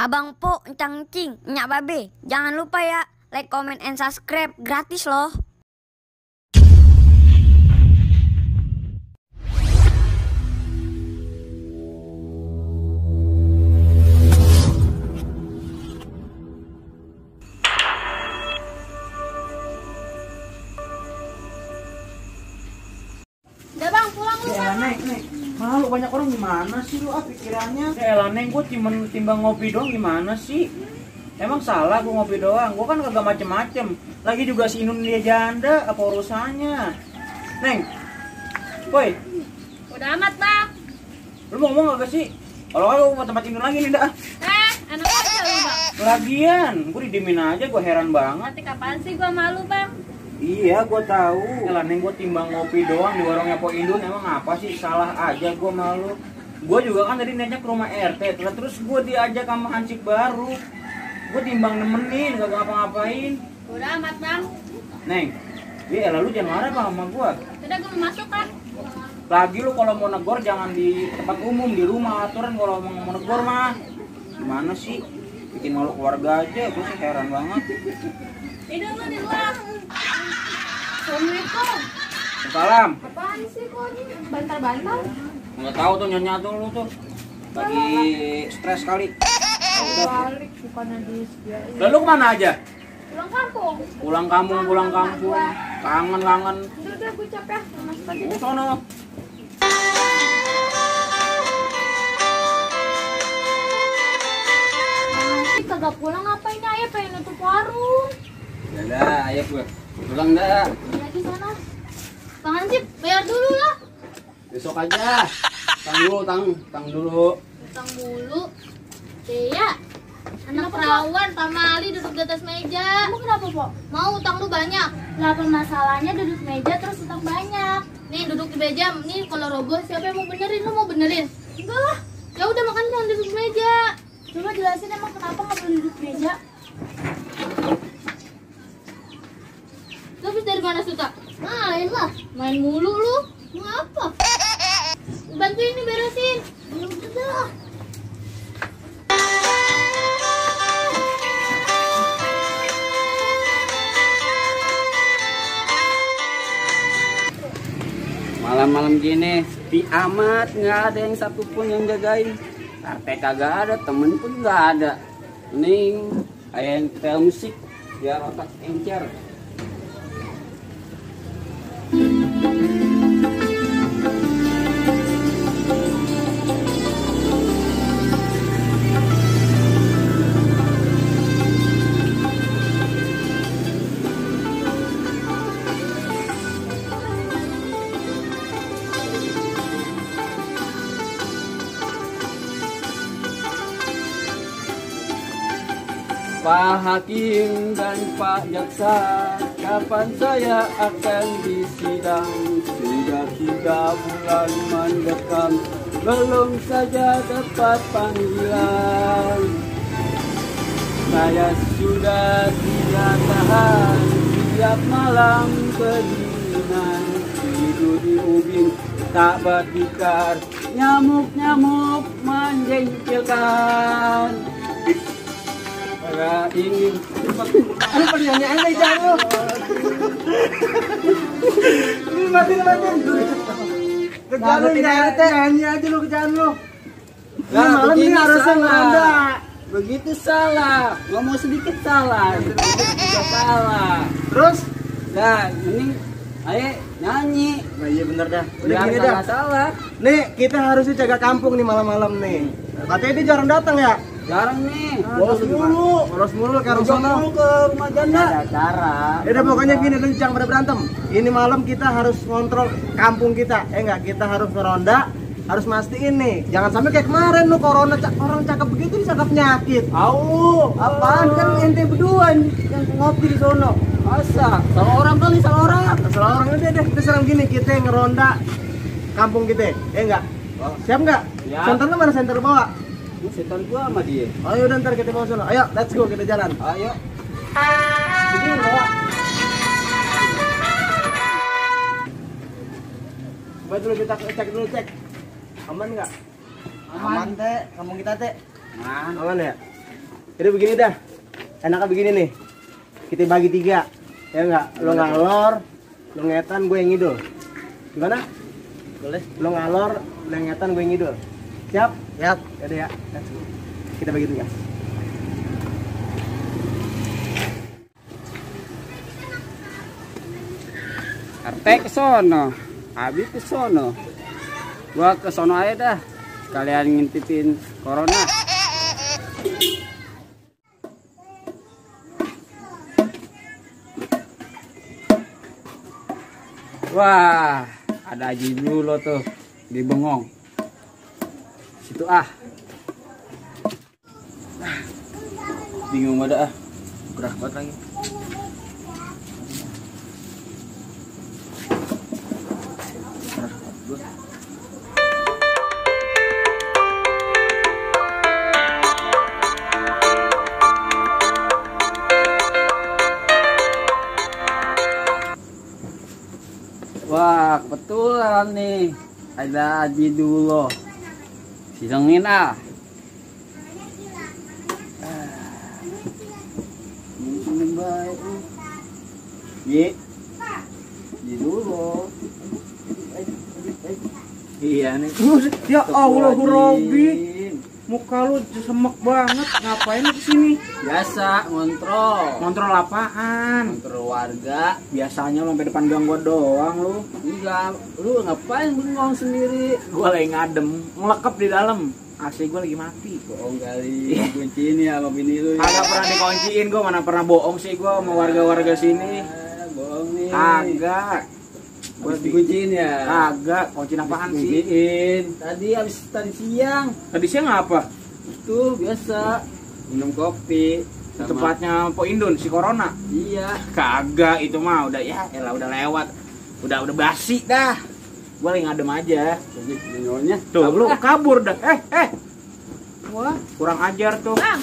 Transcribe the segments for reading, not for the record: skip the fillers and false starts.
Abang Po, Encang Cing, Nyak Babe. Jangan lupa ya, like, comment, and subscribe. Gratis loh. Udah bang, pulang lu Ya bang. Neng, malu banyak orang gimana sih lu pikirannya? Ya Neng, gue timbang ngopi doang gimana sih? Emang salah gue ngopi doang? Gue kan kagak macem-macem. Lagi juga si Inun dia janda, apa urusannya? Neng, woi, Udah amat bang. lu mau ngomong gak sih? Kalau mau tempat Inun lagi nih dah. Enak aja lu bang. Lagian, gue didiemin aja, gue heran banget. Nanti kapan sih gua malu bang? Iya, gue tahu. Lah Neng, gue timbang ngopi doang di warungnya Po Indun. Emang apa sih? Salah aja gue malu. Gue juga kan tadi niatnya ke rumah RT. Terus gue diajak sama Hansip baru. Gue timbang nemenin, gak ngapa-ngapain. Udah amat bang. Neng, ya lalu jangan marah bang sama gue. Udah gua mau masuk kan? Lagi lu kalau mau negor jangan di tempat umum, di rumah. Aturan kalau mau negor mah. Gimana sih? Bikin malu keluarga aja, gue sih heran banget. Hidup lu di luar. Assalamualaikum. Salam. Apaan sih kok ini? Bantal-bantal? Nggak tahu tuh nyanyi tuh lu tuh. Lagi stres kali. Balik, bukannya disediain. Lalu kemana aja? Pulang kampung. Pulang kampung. Kangen. Udah gue capek. Masuk aja. Sono. Nanti kagak pulang ngapain aja pengen nutup warung. Yaudah, ayo gue. Pulang dah. Lagi sana. Bang Hansip, bayar dulu lah. Besok aja. Tang dulu. Utang mulu. Iya. Anak perawan, pamali duduk di atas meja. Kamu kenapa, Po? Mau utang lu banyak. Lah masalahnya duduk di meja terus utang banyak. Nih duduk di meja, nih kalau roboh siapa yang mau benerin? Lu mau benerin? Enggak lah. Ya udah makan jangan duduk di meja. Coba jelasin emang kenapa nggak boleh duduk di meja? Lu habis dari mana Suta? Main lah. Main mulu lu. Mau apa? Bantuin nih beresin. Udah. Malam-malam gini sepi amat, nggak ada yang satupun yang jagain. RT kagak ada, temen pun nggak ada. Mending kayak yang tel musik biar otak encer. Pak Hakim dan Pak Jaksa, kapan saya akan disidang? Sudah 3 bulan mendekam, belum saja dapat panggilan. Saya sudah tidak tahan, tiap malam kedinginan, tidur di ubin tak berdikar, nyamuk-nyamuk menjengkelkan. Saya ingin Lu penyanyian aja jangan lu. Lu mati. Kejalan nyanyi aja lu kejalan lu. Nah, malam ini harusnya ngeronda. Begitu salah, ngomong sedikit salah, sedikit juga salah. Terus? Nah, ini ayo nyanyi. Nah iya bener dah. Udah Biar gini dah. nggak salah. Nih kita harusnya jaga kampung nih malam-malam nih. Katanya dia jarang datang ya. Jarang nih. Bolos mulu kayak orang sono. Ke rumah janda. Ada cara. Ya udah pokoknya gini, lu jangan pada berantem. Ini malam kita harus ngontrol kampung kita. Enggak, kita harus ngeronda, harus mastiin nih. Jangan sampai kayak kemarin lu corona orang cakep begitu disangka penyakit. Apaan kan ente berdua yang ngopi di sono. Masa? Salah orang kali, salah orang. Salah orang udah deh, kita serang gini, kita ngeronda kampung kita. Enggak? Siap enggak? Siap. Senternya mana senter bawa? Setan gua sama dia. Ayo udah ntar kita bawa sono. Ayo, let's go kita jalan. Ayo. Begini bawa. Coba dulu kita cek dulu Aman nggak? Aman. Teh, kampung kita teh. Aman. Aman ya? Jadi begini dah. Enaknya begini nih. Kita bagi 3. Ya enggak? Lo ngalor, lo ngetan, gue yang ngidul. Gimana? Boleh. Lo ngalor, lo ngetan, gue yang ngidul. Siap? Siap. Yaudah ya. Kita bagi 3. RT ke sono, Abi ke sono. Gua ke sono aja dah. Kalian ngintipin corona. Wah, ada Haji dulu tuh di bengong. Situ Bingung banget Gerah banget lagi. Wah, kebetulan nih ada Haji dulu. Sidangin Ini baik. Haji dulu. Iya nih. Ya Allah, Robi. Muka lu semek banget. Ngapain lu kesini? Biasa ngontrol. Kontrol apaan? Ngontrol warga. Biasanya lu sampai depan gang gua doang lu. Enggak, lu ngapain bengong sendiri? Gua lagi ngadem, ngelekep di dalam. AC gua lagi mati. Bohong kali. Kunciin ya sama bini lu. Kagak pernah dikunciin, gua mana pernah bohong sih gua sama warga-warga sini. Bohong nih. Kagak. Gua dikunciin ya. Kagak, kunciin apaan sih? Kunciin. Tadi siang. Tadi siang apa? Itu biasa minum kopi. Di tempatnya Po Indun si Corona. Iya. Kagak, itu mah udah elah udah lewat. Udah basi dah. Gua lagi ngadem aja. Jadi nyonya. Tuh, lu kabur dah. Wah, kurang ajar tuh. Bang,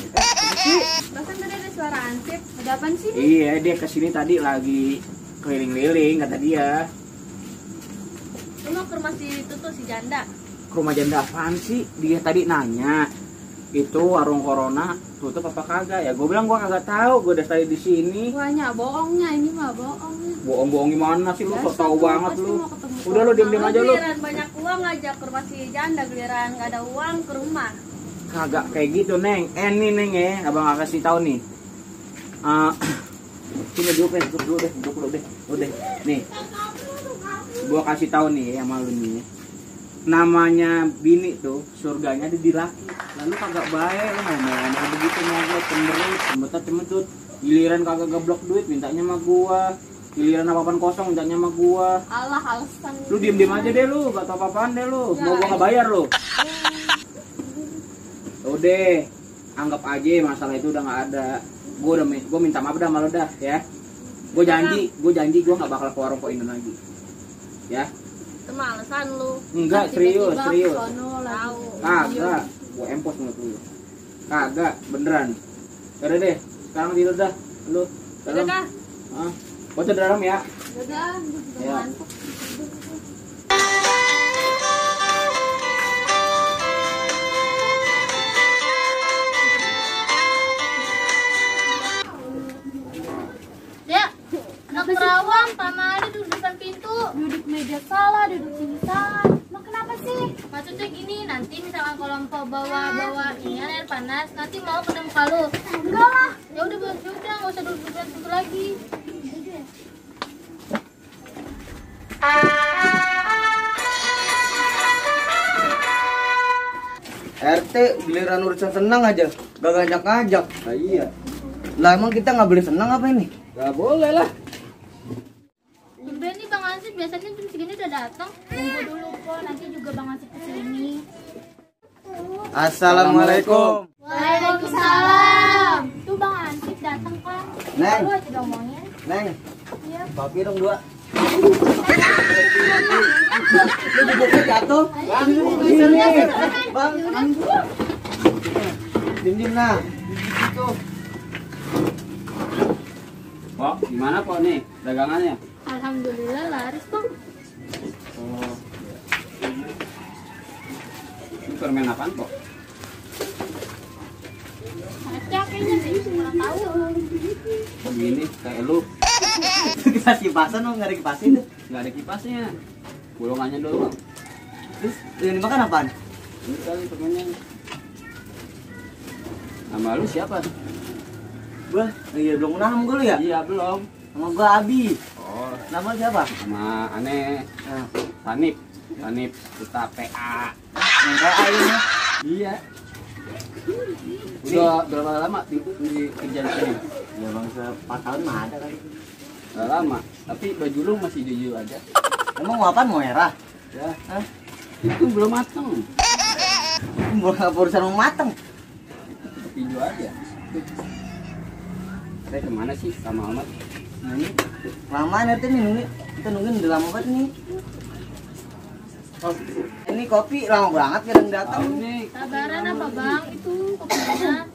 bahkan tadi ada suara ansip. Ada apaan sih? Iya, dia kesini tadi lagi keliling-keliling kata dia. Lu mau ke rumah si itu tuh, si janda? Ke rumah janda apaan sih? Dia tadi nanya. Itu warung Corona tutup apa kagak ya? Gue bilang gue kagak tahu. Gue udah tadi di sini. Banyak bohongnya, ini mah bohongnya. Bohong-bohong gimana sih lu? So tau banget pasti lu. mau ketemu Udah lu diem-diem aja lu. Giliran banyak uang ngajak ke rumah si janda, giliran nggak ada uang ke rumah. Kagak kayak gitu, Neng. Ini Neng ya, abang gak kasih tahu nih. Sini duduk dulu deh. Udah. Nih. Gua kasih tahu nih ya sama lu nih. Namanya bini tuh surganya ada di laki. Lalu kagak baik lu ngomong begitu ngomong cemberut. Giliran kagak gablok duit mintanya sama gua. Giliran apa-apaan kosong mintanya sama gua. Allah, alasan. Lu diem-diem aja deh lu, gak tau apa-apaan deh lu. Mau gua nggak bayar lu. Udah, anggap aja masalah itu udah nggak ada. Gua minta maaf dah malu dah ya. Gue janji gue nggak bakal ke warung Po Indun lagi. Ya. Itu mah alasan lu. Enggak, serius. Tahu. Kagak, gue empos mulut lu. Kagak, beneran. Yaudah deh, sekarang tidur dah. Lu dalam. Udah, Gua tidur dalam ya. udah, Ya. ngantuk. Ya, anak perawang, Pak Mali duduk depan pintu. Duduk meja salah, duduk sini salah. Emang kenapa sih? Maksudnya gini, nanti misalkan kalau empok bawa ini air panas, nanti mau kena muka lu. Enggak lah. Ya udah, nggak usah duduk depan pintu lagi. RT giliran urusan senang aja, gak ngajak-ngajak. Nah, iya. Lah emang kita nggak boleh senang apa ini? Gak boleh lah. Udah nih Bang Ansip, biasanya jam segini udah datang. Tunggu dulu kok, nanti juga Bang Ansip kesini. Assalamualaikum. Waalaikumsalam. Tuh Bang Ansip datang kan. Neng. Lu aja dong maunya. Neng, Iya. kopi dong 2. Lu duduknya jatuh. Bang, diem nah. Kok gimana kok nih dagangannya? Alhamdulillah laris Bang. Oh. Ini permen apaan kok? Acak ini. begini kayak lu. Kipas kipasan lo nggak ada kipasin tuh. Nggak ada kipasnya. Bolongannya doang. Terus yang dimakan apaan? Ini kali permennya. Nama lu siapa? Gua, iya belum kenal sama gua lu ya? Iya belum. Sama gua Abi. Oh, Nama lu siapa? sama aneh Nah, Sanip. Sanip kita PA. yang kayak ini. Iya. Udah berapa lama di kerja di sini? Ya bang, 4 tahun mah ada kali. Udah lama. Tapi baju lu masih jujur aja. Emang mau apaan? Mau merah? Ya. Hah? Itu belum mateng. Urusan mau mateng. Tinju aja. Saya kemana sih sama Ahmad? Nah ini lama nanti nih nungguin. Kita nungguin udah lama banget nih. Oh, ini kopi lama banget kadang datang. Ini. Sabaran apa bang? Itu kopinya.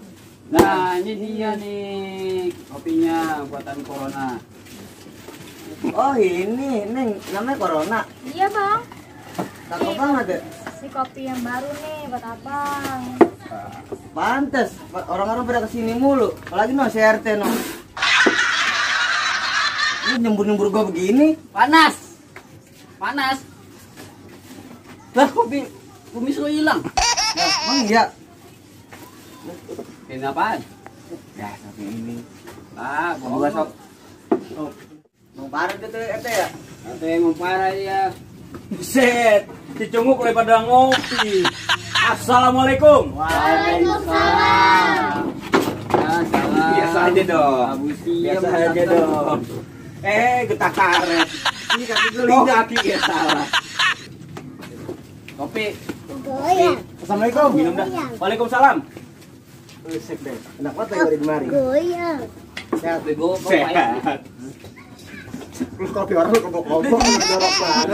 Nah, ini dia nih kopinya buatan Corona. Oh ini, Neng, namanya Corona. Iya bang. Cakep banget ya. Si kopi yang baru nih buat abang. Pantes, orang-orang pada kesini mulu. Apalagi no CRT no. Lu nyembur-nyembur gua begini. Panas. Panas. Lah kopi kumis lo hilang. Nah, emang iya. Ini apaan? Ya, tapi ini. Ah, Gua sok. Oh, mau parah gitu RT ya? Atau yang mau parah ya. Buset, Cicunguk pada ngopi. Assalamualaikum. Waalaikumsalam. Ya, salah. Biasa aja dong. Abu Siam, Biasa aja dong. Getah karet. Ini kaki gue Oh, lincah. kaki ya salah. Kopi. Assalamualaikum. Minum dah. Waalaikumsalam. Usik deh. Enak banget lagi dari kemari. Sehat. Kopi gua kok pahit. Sehat. Lu kopi orang lu kobok-kobok dorok banget.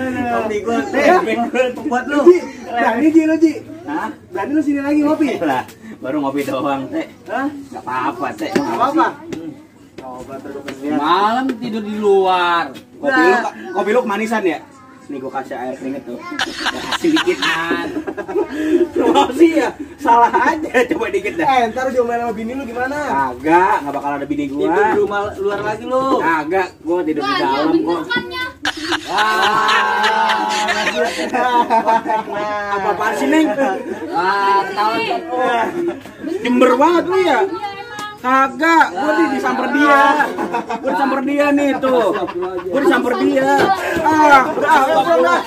Kopi gua teh. Buat lu. Berani Ji lu Ji. Hah? Berani lu sini lagi ngopi. Lah, baru ngopi doang, Teh. Hah? Enggak apa-apa, Teh. Enggak apa-apa. Coba terus Malam tidur di luar. Kopi lu kemanisan ya? Nih gua kasih air keringet tuh. Ya, kasih dikit. Masih ya? Salah aja, coba dikit dah. ntar diomelin sama bini lu gimana? Kagak, enggak bakal ada bini Tidur di gua. rumah luar lagi lu. Kagak, gua tidur di Wah, iya dalam bener kok. kan ya. Apa-apaan sih, Neng? Tahu. Jember banget lu ya? Iya emang. Kagak, gua disamper dia. Gua disamper dia nih tuh. Gua disamper dia. Udah,